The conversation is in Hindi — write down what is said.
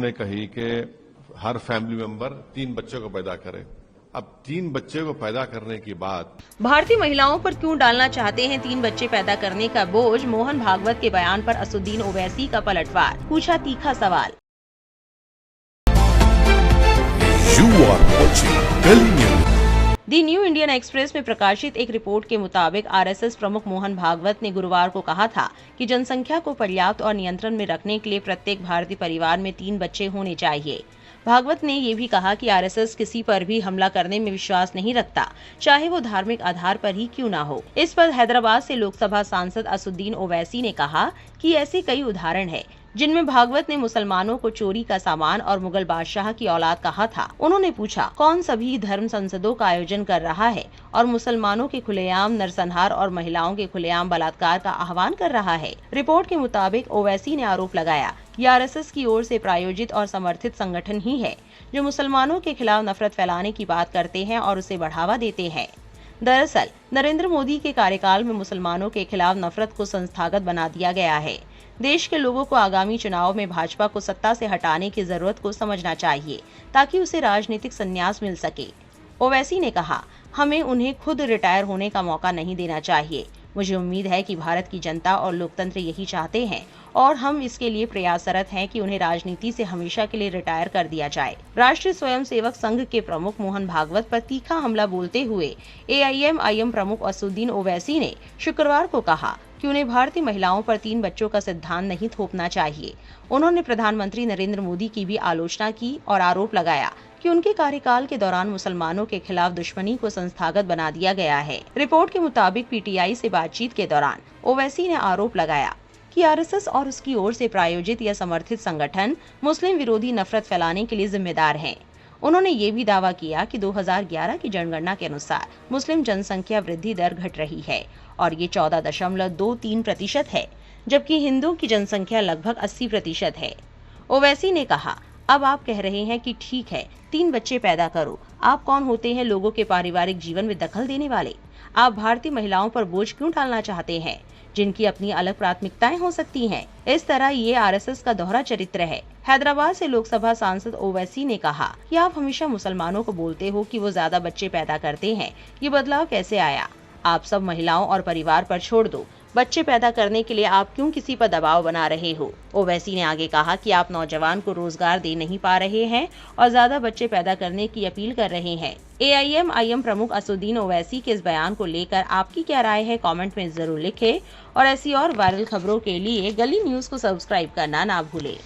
उन्होंने कही कि हर फैमिली मेंबर 3 बच्चों को पैदा करे। अब 3 बच्चे को पैदा करने की बात, भारतीय महिलाओं पर क्यों डालना चाहते हैं 3 बच्चे पैदा करने का बोझ? मोहन भागवत के बयान पर असदुद्दीन ओवैसी का पलटवार, पूछा तीखा सवाल। You are watching Kali News. The new Indian express में प्रकाशित एक रिपोर्ट के मुताबिक आरएसएस प्रमुख मोहन भागवत ने गुरुवार को कहा था कि जनसंख्या को पर्याप्त और नियंत्रण में रखने के लिए प्रत्येक भारतीय परिवार में 3 बच्चे होने चाहिए। भागवत ने ये भी कहा कि आरएसएस किसी पर भी हमला करने में विश्वास नहीं रखता, चाहे वो धार्मिक आधार पर ही क्यों न हो। इस पर हैदराबाद से लोकसभा सांसद असदुद्दीन ओवैसी ने कहा कि ऐसे कई उदाहरण है जिनमें भागवत ने मुसलमानों को चोरी का सामान और मुगल बादशाह की औलाद कहा था। उन्होंने पूछा, कौन सभी धर्म संसदों का आयोजन कर रहा है और मुसलमानों के खुलेआम नरसंहार और महिलाओं के खुलेआम बलात्कार का आह्वान कर रहा है। रिपोर्ट के मुताबिक ओवैसी ने आरोप लगाया कि आरएसएस की ओर से प्रायोजित और समर्थित संगठन ही है जो मुसलमानों के खिलाफ नफरत फैलाने की बात करते हैं और उसे बढ़ावा देते हैं। दरअसल नरेंद्र मोदी के कार्यकाल में मुसलमानों के खिलाफ नफरत को संस्थागत बना दिया गया है। देश के लोगों को आगामी चुनाव में भाजपा को सत्ता से हटाने की जरूरत को समझना चाहिए ताकि उसे राजनीतिक संन्यास मिल सके। ओवैसी ने कहा, हमें उन्हें खुद रिटायर होने का मौका नहीं देना चाहिए। मुझे उम्मीद है कि भारत की जनता और लोकतंत्र यही चाहते हैं और हम इसके लिए प्रयासरत हैं कि उन्हें राजनीति से हमेशा के लिए रिटायर कर दिया जाए। राष्ट्रीय स्वयंसेवक संघ के प्रमुख मोहन भागवत पर तीखा हमला बोलते हुए एआईएमआईएम प्रमुख असदुद्दीन ओवैसी ने शुक्रवार को कहा कि उन्हें भारतीय महिलाओं पर 3 बच्चों का सिद्धांत नहीं थोपना चाहिए। उन्होंने प्रधानमंत्री नरेंद्र मोदी की भी आलोचना की और आरोप लगाया कि उनके कार्यकाल के दौरान मुसलमानों के खिलाफ दुश्मनी को संस्थागत बना दिया गया है। रिपोर्ट के मुताबिक पीटीआई से बातचीत के दौरान ओवैसी ने आरोप लगाया कि आरएसएस और उसकी ओर से प्रायोजित या समर्थित संगठन मुस्लिम विरोधी नफरत फैलाने के लिए जिम्मेदार हैं। उन्होंने ये भी दावा किया कि 2011 की जनगणना के अनुसार मुस्लिम जनसंख्या वृद्धि दर घट रही है और ये 14.23% है, जबकि हिंदुओं की जनसंख्या लगभग 80% है। ओवैसी ने कहा, अब आप कह रहे हैं कि ठीक है 3 बच्चे पैदा करो। आप कौन होते हैं लोगों के पारिवारिक जीवन में दखल देने वाले? आप भारतीय महिलाओं पर बोझ क्यों डालना चाहते हैं जिनकी अपनी अलग प्राथमिकताएं हो सकती हैं? इस तरह ये आरएसएस का दोहरा चरित्र है। हैदराबाद से लोकसभा सांसद ओवैसी ने कहा कि आप हमेशा मुसलमानों को बोलते हो कि वो ज्यादा बच्चे पैदा करते हैं। ये बदलाव कैसे आया? आप सब महिलाओं और परिवार पर छोड़ दो। बच्चे पैदा करने के लिए आप क्यों किसी पर दबाव बना रहे हो? ओवैसी ने आगे कहा कि आप नौजवान को रोजगार दे नहीं पा रहे हैं और ज्यादा बच्चे पैदा करने की अपील कर रहे हैं। एआईएमआईएम प्रमुख असदुद्दीन ओवैसी के इस बयान को लेकर आपकी क्या राय है? कमेंट में जरूर लिखें और ऐसी और वायरल खबरों के लिए गली न्यूज को सब्सक्राइब करना ना भूलें।